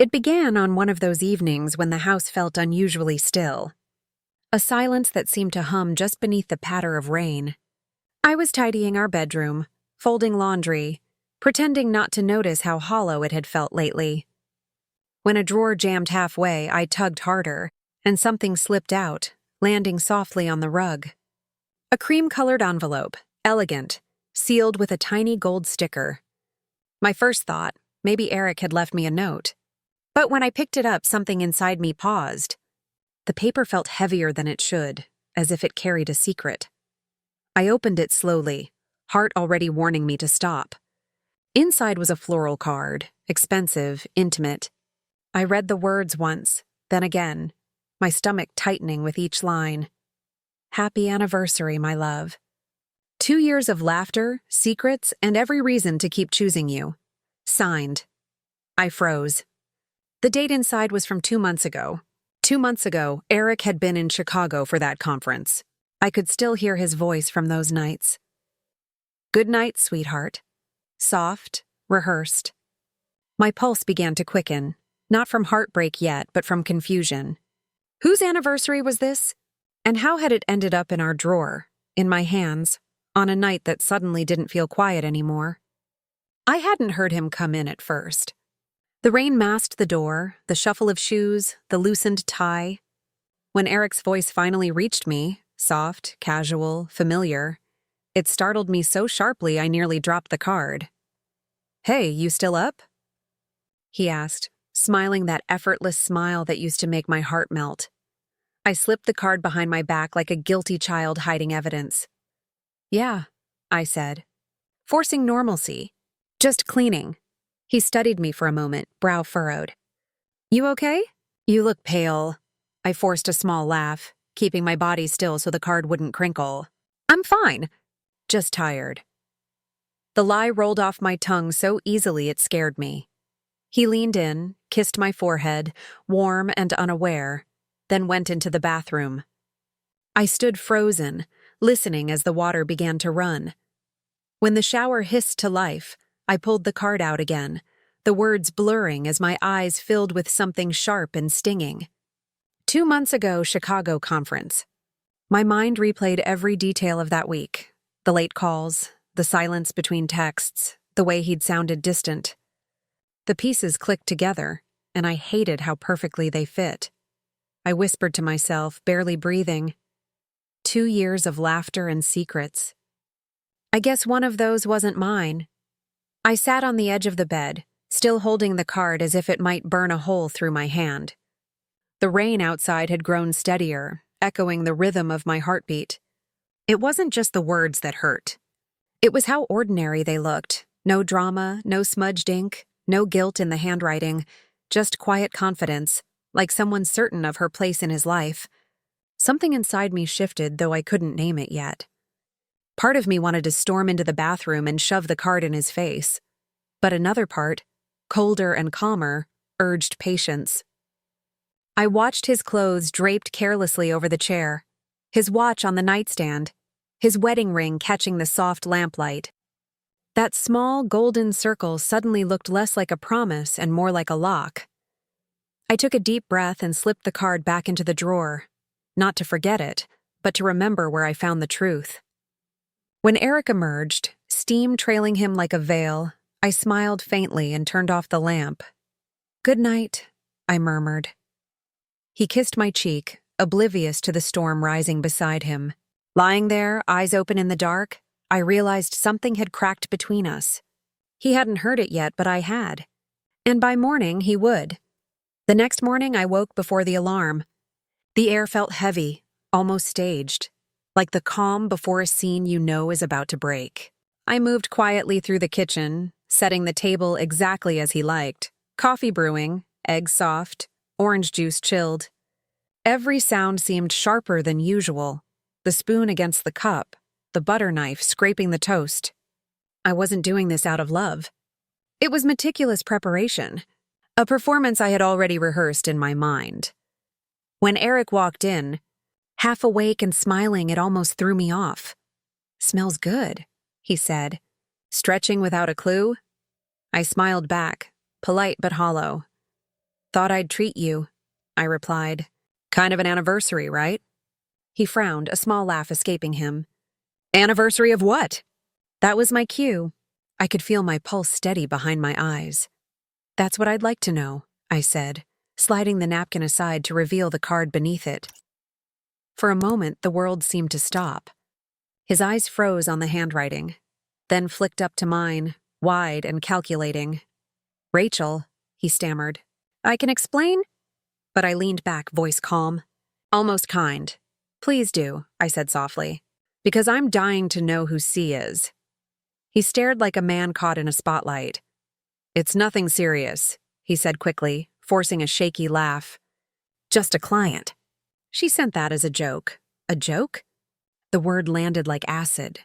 It began on one of those evenings when the house felt unusually still. A silence that seemed to hum just beneath the patter of rain. I was tidying our bedroom, folding laundry, pretending not to notice how hollow it had felt lately. When a drawer jammed halfway, I tugged harder, and something slipped out, landing softly on the rug. A cream-colored envelope, elegant, sealed with a tiny gold sticker. My first thought, maybe Eric had left me a note. But when I picked it up, something inside me paused. The paper felt heavier than it should, as if it carried a secret. I opened it slowly, heart already warning me to stop. Inside was a floral card, expensive, intimate. I read the words once, then again, my stomach tightening with each line. Happy anniversary, my love. 2 years of laughter, secrets, and every reason to keep choosing you. Signed. I froze. The date inside was from 2 months ago. 2 months ago, Eric had been in Chicago for that conference. I could still hear his voice from those nights. Good night, sweetheart. Soft, rehearsed. My pulse began to quicken, not from heartbreak yet, but from confusion. Whose anniversary was this? And how had it ended up in our drawer, in my hands, on a night that suddenly didn't feel quiet anymore? I hadn't heard him come in at first. The rain masked the door, the shuffle of shoes, the loosened tie. When Eric's voice finally reached me, soft, casual, familiar, it startled me so sharply I nearly dropped the card. Hey, you still up? He asked, smiling that effortless smile that used to make my heart melt. I slipped the card behind my back like a guilty child hiding evidence. Yeah, I said, forcing normalcy. Just cleaning. He studied me for a moment, brow furrowed. You okay? You look pale. I forced a small laugh, keeping my body still so the card wouldn't crinkle. I'm fine. Just tired. The lie rolled off my tongue so easily it scared me. He leaned in, kissed my forehead, warm and unaware, then went into the bathroom. I stood frozen, listening as the water began to run. When the shower hissed to life, I pulled the card out again, the words blurring as my eyes filled with something sharp and stinging. 2 months ago, Chicago conference. My mind replayed every detail of that week. The late calls, the silence between texts, the way he'd sounded distant. The pieces clicked together, and I hated how perfectly they fit. I whispered to myself, barely breathing. 2 years of laughter and secrets. I guess one of those wasn't mine. I sat on the edge of the bed, still holding the card as if it might burn a hole through my hand. The rain outside had grown steadier, echoing the rhythm of my heartbeat. It wasn't just the words that hurt. It was how ordinary they looked. No drama, no smudged ink, no guilt in the handwriting, just quiet confidence, like someone certain of her place in his life. Something inside me shifted, though I couldn't name it yet. Part of me wanted to storm into the bathroom and shove the card in his face. But another part, colder and calmer, urged patience. I watched his clothes draped carelessly over the chair, his watch on the nightstand, his wedding ring catching the soft lamplight. That small golden circle suddenly looked less like a promise and more like a lock. I took a deep breath and slipped the card back into the drawer, not to forget it, but to remember where I found the truth. When Eric emerged, steam trailing him like a veil, I smiled faintly and turned off the lamp. Good night, I murmured. He kissed my cheek, oblivious to the storm rising beside him. Lying there, eyes open in the dark, I realized something had cracked between us. He hadn't heard it yet, but I had. And by morning, he would. The next morning, I woke before the alarm. The air felt heavy, almost staged, like the calm before a scene you know is about to break. I moved quietly through the kitchen, setting the table exactly as he liked. Coffee brewing, eggs soft, orange juice chilled. Every sound seemed sharper than usual. The spoon against the cup, the butter knife scraping the toast. I wasn't doing this out of love. It was meticulous preparation, a performance I had already rehearsed in my mind. When Eric walked in, half awake and smiling, it almost threw me off. Smells good, he said, stretching without a clue. I smiled back, polite but hollow. Thought I'd treat you, I replied. Kind of an anniversary, right? He frowned, a small laugh escaping him. Anniversary of what? That was my cue. I could feel my pulse steady behind my eyes. That's what I'd like to know, I said, sliding the napkin aside to reveal the card beneath it. For a moment, the world seemed to stop. His eyes froze on the handwriting, then flicked up to mine, wide and calculating. Rachel, he stammered. I can explain? But I leaned back, voice calm. Almost kind. Please do, I said softly, because I'm dying to know who C is. He stared like a man caught in a spotlight. It's nothing serious, he said quickly, forcing a shaky laugh. Just a client. She sent that as a joke. A joke? The word landed like acid.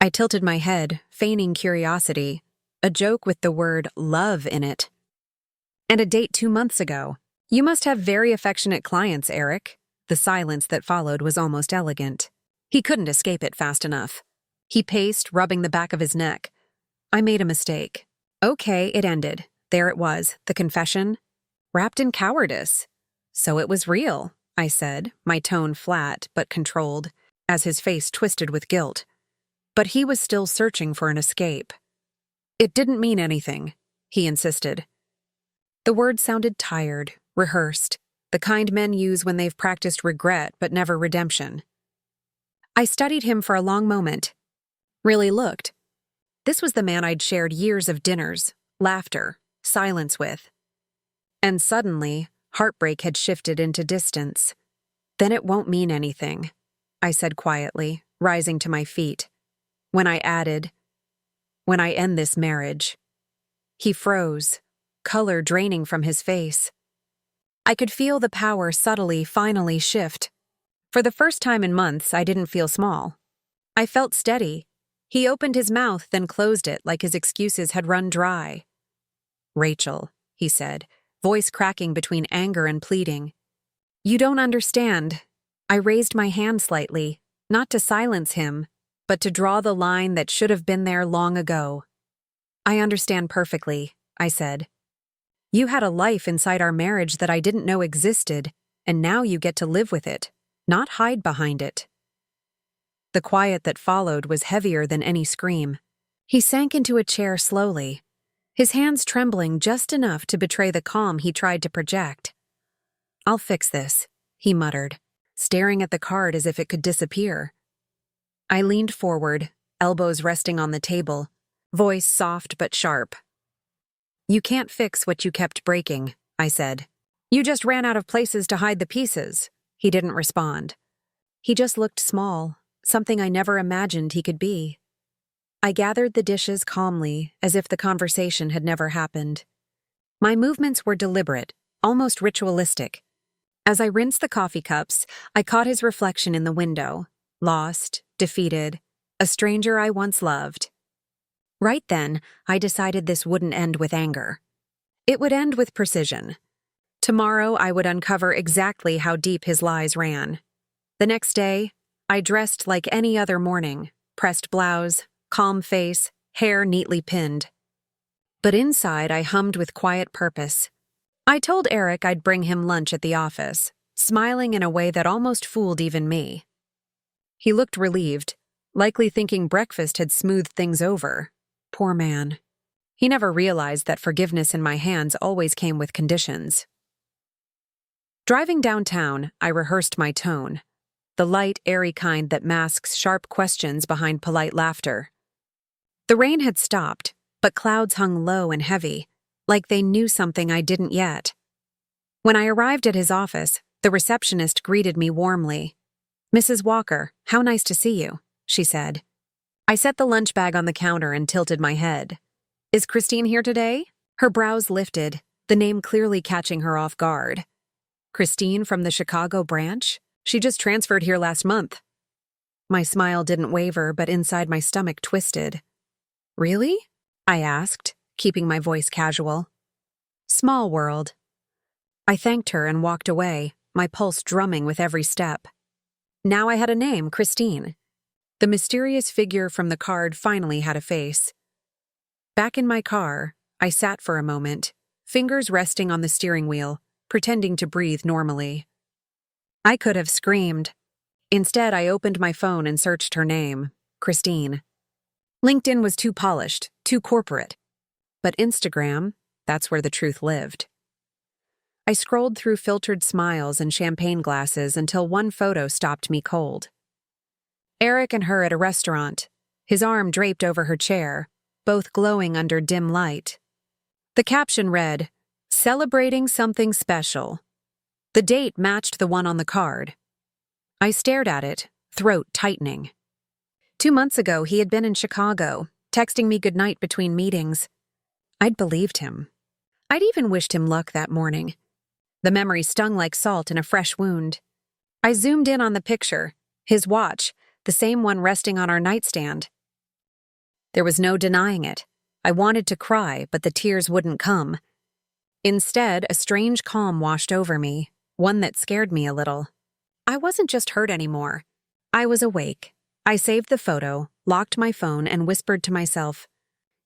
I tilted my head, feigning curiosity. A joke with the word love in it. And a date 2 months ago. You must have very affectionate clients, Eric. The silence that followed was almost elegant. He couldn't escape it fast enough. He paced, rubbing the back of his neck. I made a mistake. Okay, it ended. There it was, the confession. Wrapped in cowardice. So it was real, I said, my tone flat but controlled, as his face twisted with guilt. But he was still searching for an escape. It didn't mean anything, he insisted. The word sounded tired, rehearsed, the kind men use when they've practiced regret but never redemption. I studied him for a long moment. Really looked. This was the man I'd shared years of dinners, laughter, silence with. And suddenly, heartbreak had shifted into distance. Then it won't mean anything, I said quietly, rising to my feet. When I added, when I end this marriage. He froze, color draining from his face. I could feel the power subtly finally shift. For the first time in months, I didn't feel small. I felt steady. He opened his mouth, then closed it like his excuses had run dry. Rachel, he said, voice cracking between anger and pleading. You don't understand. I raised my hand slightly, not to silence him, but to draw the line that should have been there long ago. I understand perfectly, I said. You had a life inside our marriage that I didn't know existed, and now you get to live with it, not hide behind it. The quiet that followed was heavier than any scream. He sank into a chair slowly, his hands trembling just enough to betray the calm he tried to project. I'll fix this, he muttered, staring at the card as if it could disappear. I leaned forward, elbows resting on the table, voice soft but sharp. You can't fix what you kept breaking, I said. You just ran out of places to hide the pieces. He didn't respond. He just looked small, something I never imagined he could be. I gathered the dishes calmly, as if the conversation had never happened. My movements were deliberate, almost ritualistic. As I rinsed the coffee cups, I caught his reflection in the window, lost, defeated, a stranger I once loved. Right then, I decided this wouldn't end with anger. It would end with precision. Tomorrow, I would uncover exactly how deep his lies ran. The next day, I dressed like any other morning, pressed blouse, calm face, hair neatly pinned. But inside, I hummed with quiet purpose. I told Eric I'd bring him lunch at the office, smiling in a way that almost fooled even me. He looked relieved, likely thinking breakfast had smoothed things over. Poor man. He never realized that forgiveness in my hands always came with conditions. Driving downtown, I rehearsed my tone, the light, airy kind that masks sharp questions behind polite laughter. The rain had stopped, but clouds hung low and heavy, like they knew something I didn't yet. When I arrived at his office, the receptionist greeted me warmly. Mrs. Walker, how nice to see you, she said. I set the lunch bag on the counter and tilted my head. Is Christine here today? Her brows lifted, the name clearly catching her off guard. Christine from the Chicago branch? She just transferred here last month. My smile didn't waver, but inside my stomach twisted. Really? I asked, keeping my voice casual. Small world. I thanked her and walked away, my pulse drumming with every step. Now I had a name, Christine. The mysterious figure from the card finally had a face. Back in my car, I sat for a moment, fingers resting on the steering wheel, pretending to breathe normally. I could have screamed. Instead, I opened my phone and searched her name, Christine. LinkedIn was too polished, too corporate. But Instagram, that's where the truth lived. I scrolled through filtered smiles and champagne glasses until one photo stopped me cold. Eric and her at a restaurant, his arm draped over her chair, both glowing under dim light. The caption read, "Celebrating something special." The date matched the one on the card. I stared at it, throat tightening. 2 months ago, he had been in Chicago, texting me goodnight between meetings. I'd believed him. I'd even wished him luck that morning. The memory stung like salt in a fresh wound. I zoomed in on the picture, his watch, the same one resting on our nightstand. There was no denying it. I wanted to cry, but the tears wouldn't come. Instead, a strange calm washed over me, one that scared me a little. I wasn't just hurt anymore. I was awake. I saved the photo, locked my phone, and whispered to myself,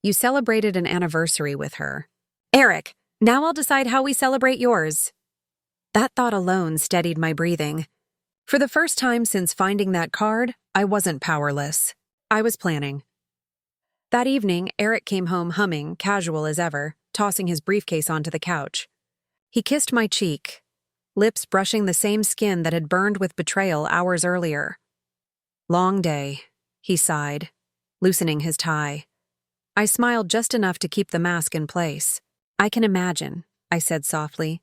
"You celebrated an anniversary with her. Eric, now I'll decide how we celebrate yours." That thought alone steadied my breathing. For the first time since finding that card, I wasn't powerless. I was planning. That evening, Eric came home humming, casual as ever, tossing his briefcase onto the couch. He kissed my cheek, lips brushing the same skin that had burned with betrayal hours earlier. "Long day," he sighed, loosening his tie. I smiled just enough to keep the mask in place. "I can imagine," I said softly.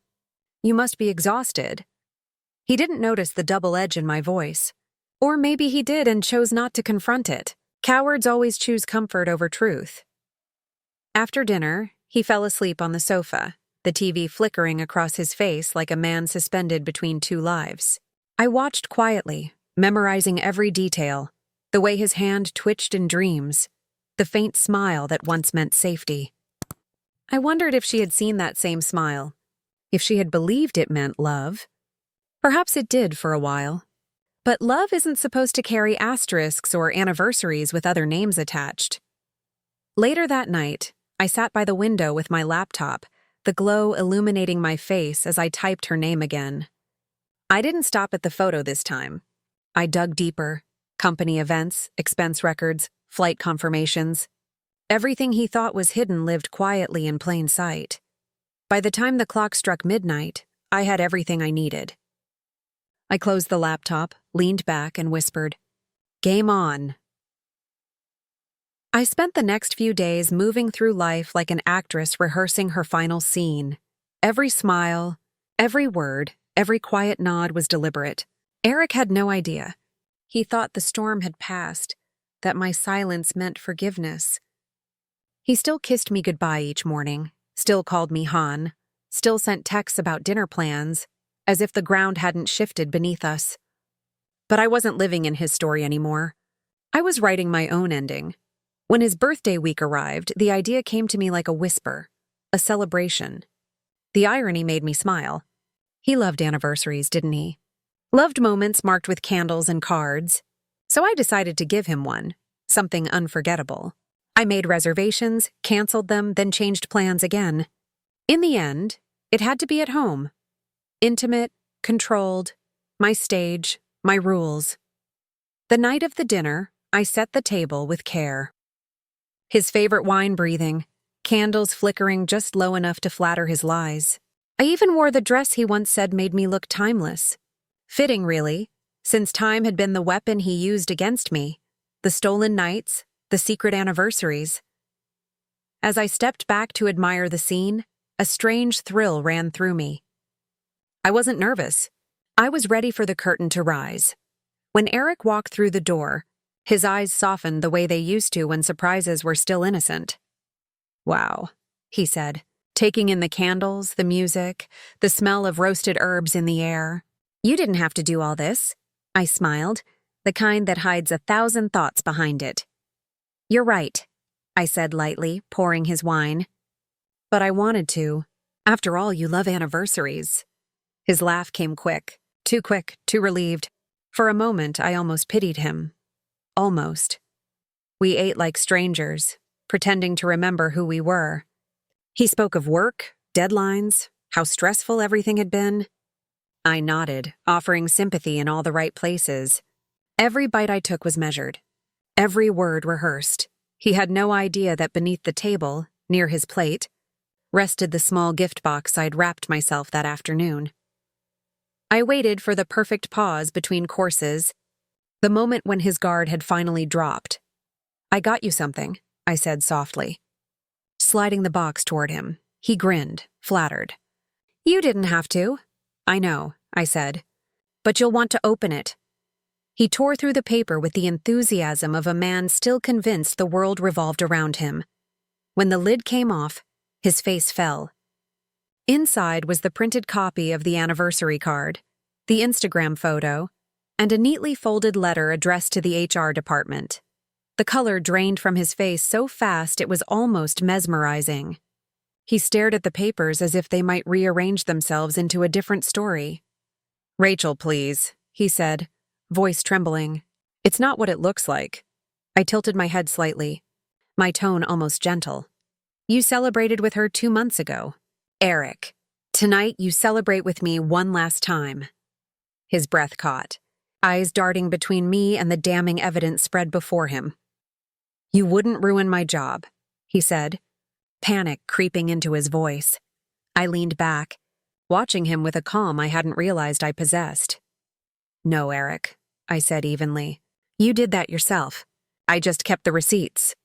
"You must be exhausted." He didn't notice the double edge in my voice. Or maybe he did and chose not to confront it. Cowards always choose comfort over truth. After dinner, he fell asleep on the sofa, the TV flickering across his face like a man suspended between two lives. I watched quietly, memorizing every detail, the way his hand twitched in dreams, the faint smile that once meant safety. I wondered if she had seen that same smile, if she had believed it meant love. Perhaps it did for a while. But love isn't supposed to carry asterisks or anniversaries with other names attached. Later that night, I sat by the window with my laptop, the glow illuminating my face as I typed her name again. I didn't stop at the photo this time. I dug deeper. Company events, expense records, flight confirmations. Everything he thought was hidden lived quietly in plain sight. By the time the clock struck midnight, I had everything I needed. I closed the laptop, leaned back, and whispered, "Game on." I spent the next few days moving through life like an actress rehearsing her final scene. Every smile, every word, every quiet nod was deliberate. Eric had no idea. He thought the storm had passed, that my silence meant forgiveness. He still kissed me goodbye each morning, still called me Han, still sent texts about dinner plans, as if the ground hadn't shifted beneath us. But I wasn't living in his story anymore. I was writing my own ending. When his birthday week arrived, the idea came to me like a whisper, a celebration. The irony made me smile. He loved anniversaries, didn't he? Loved moments marked with candles and cards. So I decided to give him one, something unforgettable. I made reservations, canceled them, then changed plans again. In the end, it had to be at home. Intimate, controlled, my stage, my rules. The night of the dinner, I set the table with care. His favorite wine breathing, candles flickering just low enough to flatter his lies. I even wore the dress he once said made me look timeless. Fitting, really, since time had been the weapon he used against me. The stolen nights, the secret anniversaries. As I stepped back to admire the scene, a strange thrill ran through me. I wasn't nervous. I was ready for the curtain to rise. When Eric walked through the door, his eyes softened the way they used to when surprises were still innocent. "Wow," he said, taking in the candles, the music, the smell of roasted herbs in the air. "You didn't have to do all this." I smiled, the kind that hides 1,000 thoughts behind it. "You're right," I said lightly, pouring his wine. "But I wanted to. After all, you love anniversaries." His laugh came quick, too relieved. For a moment, I almost pitied him. Almost. We ate like strangers, pretending to remember who we were. He spoke of work, deadlines, How stressful everything had been? I nodded, offering sympathy in all the right places. Every bite I took was measured. Every word rehearsed. He had no idea that beneath the table, near his plate, rested the small gift box I'd wrapped myself that afternoon. I waited for the perfect pause between courses, the moment when his guard had finally dropped. "I got you something," I said softly. Sliding the box toward him, he grinned, flattered. "You didn't have to." "I know," I said, "but you'll want to open it." He tore through the paper with the enthusiasm of a man still convinced the world revolved around him. When the lid came off, his face fell. Inside was the printed copy of the anniversary card, the Instagram photo, and a neatly folded letter addressed to the HR department. The color drained from his face so fast it was almost mesmerizing. He stared at the papers as if they might rearrange themselves into a different story. "Rachel, please," he said, voice trembling. "It's not what it looks like." I tilted my head slightly, my tone almost gentle. "You celebrated with her 2 months ago. Eric, tonight you celebrate with me one last time." His breath caught, eyes darting between me and the damning evidence spread before him. "You wouldn't ruin my job," he said, panic creeping into his voice. I leaned back, watching him with a calm I hadn't realized I possessed. "No, Eric," I said evenly. "You did that yourself. I just kept the receipts."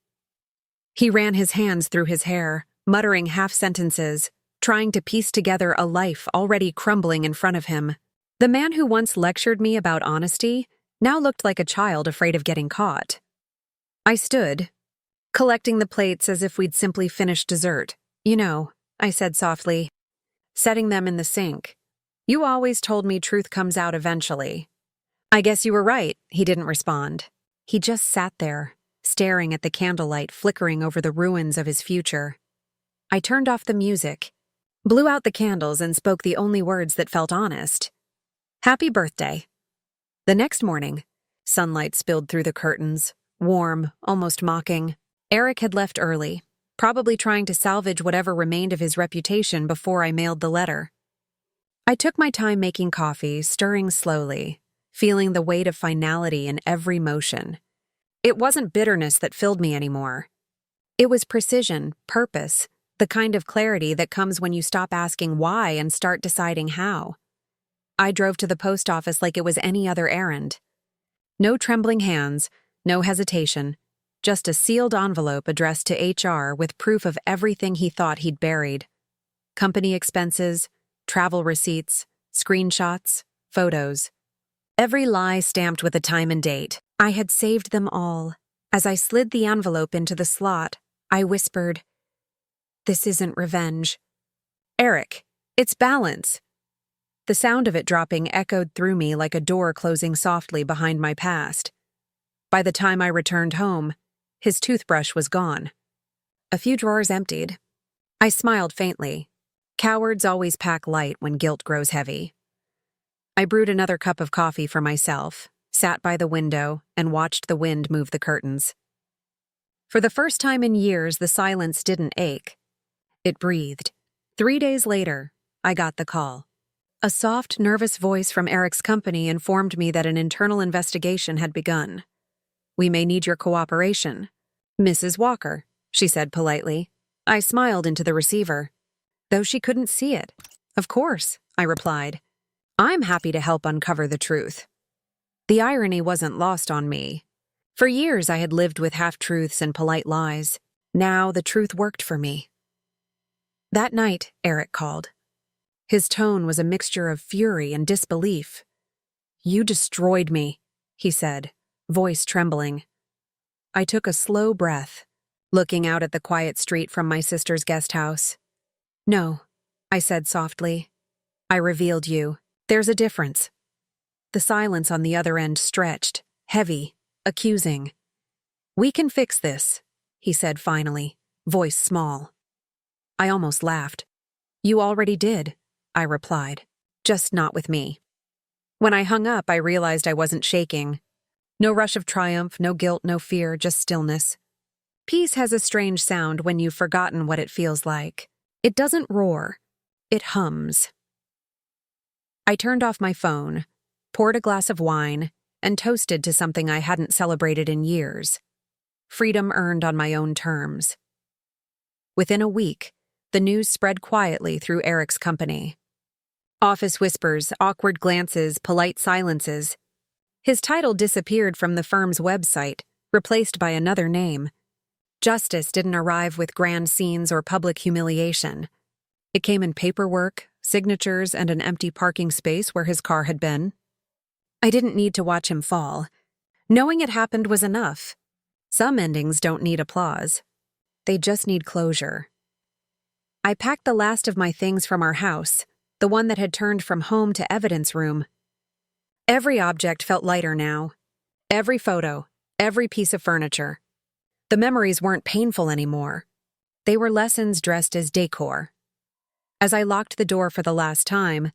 He ran his hands through his hair, muttering half-sentences, trying to piece together a life already crumbling in front of him. The man who once lectured me about honesty now looked like a child afraid of getting caught. I stood, collecting the plates as if we'd simply finished dessert. "You know," I said softly, setting them in the sink. "You always told me truth comes out eventually." "I guess you were right," he didn't respond. He just sat there, staring at the candlelight flickering over the ruins of his future. I turned off the music, blew out the candles, and spoke the only words that felt honest. "Happy birthday." The next morning, sunlight spilled through the curtains, warm, almost mocking. Eric had left early, probably trying to salvage whatever remained of his reputation before I mailed the letter. I took my time making coffee, stirring slowly, feeling the weight of finality in every motion. It wasn't bitterness that filled me anymore. It was precision, purpose, the kind of clarity that comes when you stop asking why and start deciding how. I drove to the post office like it was any other errand. No trembling hands, no hesitation, just a sealed envelope addressed to HR with proof of everything he thought he'd buried. Company expenses, travel receipts, screenshots, photos. Every lie stamped with a time and date. I had saved them all. As I slid the envelope into the slot, I whispered, "This isn't revenge." "Eric, it's balance." The sound of it dropping echoed through me like a door closing softly behind my past. By the time I returned home, his toothbrush was gone. A few drawers emptied. I smiled faintly. Cowards always pack light when guilt grows heavy. I brewed another cup of coffee for myself, sat by the window, and watched the wind move the curtains. For the first time in years, the silence didn't ache. It breathed. 3 days later, I got the call. A soft, nervous voice from Eric's company informed me that an internal investigation had begun. "We may need your cooperation." "Mrs. Walker," she said politely. I smiled into the receiver, though she couldn't see it. "Of course," I replied. "I'm happy to help uncover the truth." The irony wasn't lost on me. For years I had lived with half-truths and polite lies. Now the truth worked for me. That night, Eric called. His tone was a mixture of fury and disbelief. "You destroyed me," he said, voice trembling. I took a slow breath, looking out at the quiet street from my sister's guest house. "No," I said softly. "I revealed you. There's a difference." The silence on the other end stretched, heavy, accusing. "We can fix this," he said finally, voice small. I almost laughed. "You already did," I replied, "just not with me." When I hung up, I realized I wasn't shaking. No rush of triumph, no guilt, no fear, just stillness. Peace has a strange sound when you've forgotten what it feels like. It doesn't roar. It hums. I turned off my phone, poured a glass of wine, and toasted to something I hadn't celebrated in years. Freedom earned on my own terms. Within a week, the news spread quietly through Eric's company. Office whispers, awkward glances, polite silences. His title disappeared from the firm's website, replaced by another name. Justice didn't arrive with grand scenes or public humiliation. It came in paperwork, signatures, and an empty parking space where his car had been. I didn't need to watch him fall. Knowing it happened was enough. Some endings don't need applause. They just need closure. I packed the last of my things from our house, the one that had turned from home to evidence room. Every object felt lighter now. Every photo, every piece of furniture. The memories weren't painful anymore. They were lessons dressed as decor. As I locked the door for the last time,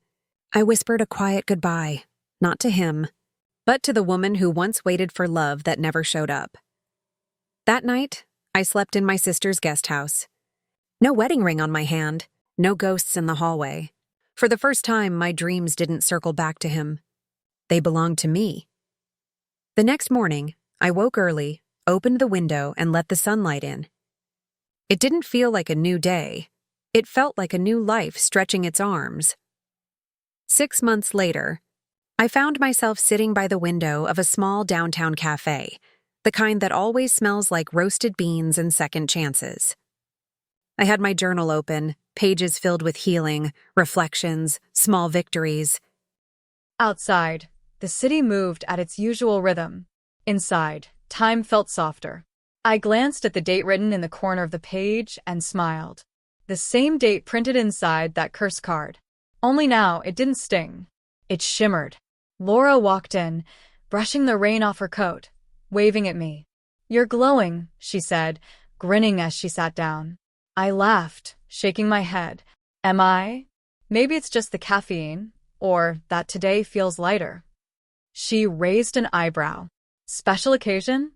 I whispered a quiet goodbye, not to him, but to the woman who once waited for love that never showed up. That night, I slept in my sister's guest house. No wedding ring on my hand, no ghosts in the hallway. For the first time, my dreams didn't circle back to him. They belonged to me. The next morning, I woke early, opened the window, and let the sunlight in. It didn't feel like a new day. It felt like a new life stretching its arms. 6 months later, I found myself sitting by the window of a small downtown cafe, the kind that always smells like roasted beans and second chances. I had my journal open, pages filled with healing, reflections, small victories. Outside, the city moved at its usual rhythm. Inside, time felt softer. I glanced at the date written in the corner of the page and smiled. The same date printed inside that curse card. Only now it didn't sting. It shimmered. Laura walked in, brushing the rain off her coat, waving at me. "You're glowing," she said, grinning as she sat down. I laughed, shaking my head. Am I? Maybe it's just the caffeine, or that today feels lighter. She raised an eyebrow. Special occasion?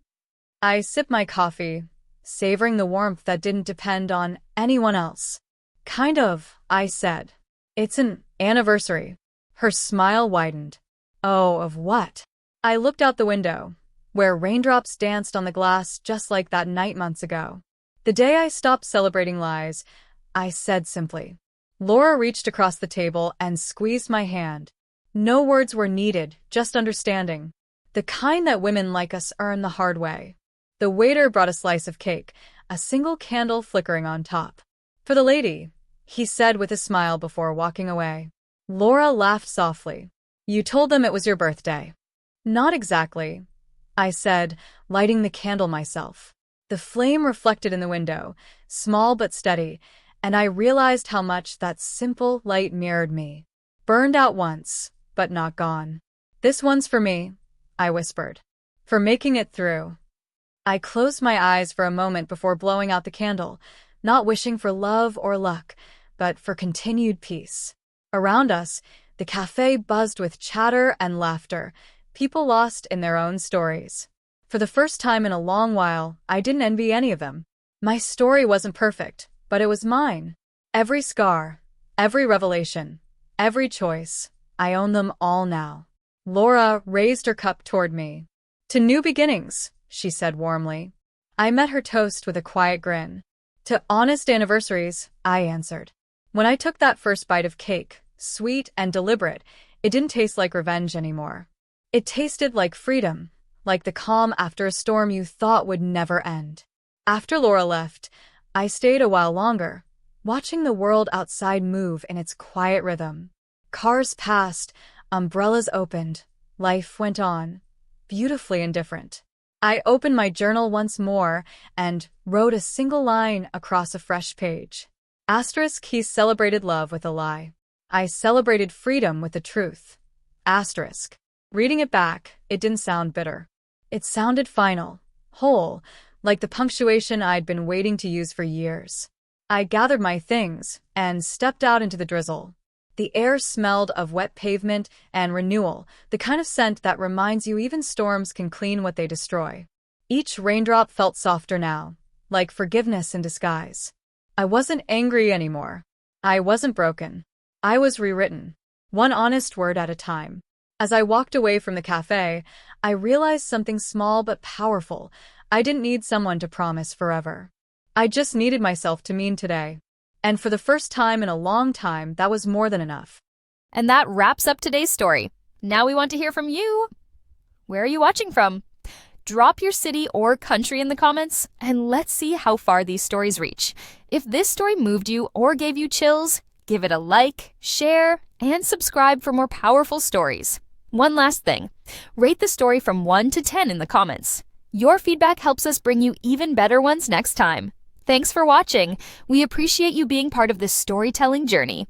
I sipped my coffee, savoring the warmth that didn't depend on anyone else. Kind of, I said. It's an anniversary. Her smile widened. Oh, of what? I looked out the window, where raindrops danced on the glass just like that night months ago. The day I stopped celebrating lies, I said simply. Laura reached across the table and squeezed my hand. No words were needed, just understanding. The kind that women like us earn the hard way. The waiter brought a slice of cake, a single candle flickering on top. "For the lady," he said with a smile before walking away. Laura laughed softly. "You told them it was your birthday." "Not exactly," I said, lighting the candle myself. The flame reflected in the window, small but steady, and I realized how much that simple light mirrored me. Burned out once, but not gone. "This one's for me," I whispered. "For making it through." I closed my eyes for a moment before blowing out the candle, not wishing for love or luck, but for continued peace. Around us, the cafe buzzed with chatter and laughter, people lost in their own stories. For the first time in a long while, I didn't envy any of them. My story wasn't perfect, but it was mine. Every scar, every revelation, every choice, I own them all now. Laura raised her cup toward me. "To new beginnings," she said warmly. I met her toast with a quiet grin. "To honest anniversaries," I answered. When I took that first bite of cake, sweet and deliberate, it didn't taste like revenge anymore. It tasted like freedom, like the calm after a storm you thought would never end. After Laura left, I stayed a while longer, watching the world outside move in its quiet rhythm. Cars passed, umbrellas opened, life went on, beautifully indifferent. I opened my journal once more and wrote a single line across a fresh page. Asterisk, he celebrated love with a lie. I celebrated freedom with the truth. Asterisk. Reading it back, it didn't sound bitter. It sounded final, whole, like the punctuation I'd been waiting to use for years. I gathered my things and stepped out into the drizzle. The air smelled of wet pavement and renewal, the kind of scent that reminds you even storms can clean what they destroy. Each raindrop felt softer now, like forgiveness in disguise. I wasn't angry anymore. I wasn't broken. I was rewritten, one honest word at a time. As I walked away from the cafe, I realized something small but powerful. I didn't need someone to promise forever. I just needed myself to mean today. And for the first time in a long time, that was more than enough. And that wraps up today's story. Now we want to hear from you. Where are you watching from? Drop your city or country in the comments, and let's see how far these stories reach. If this story moved you or gave you chills, give it a like, share, and subscribe for more powerful stories. One last thing, rate the story from 1 to 10 in the comments. Your feedback helps us bring you even better ones next time. Thanks for watching. We appreciate you being part of this storytelling journey.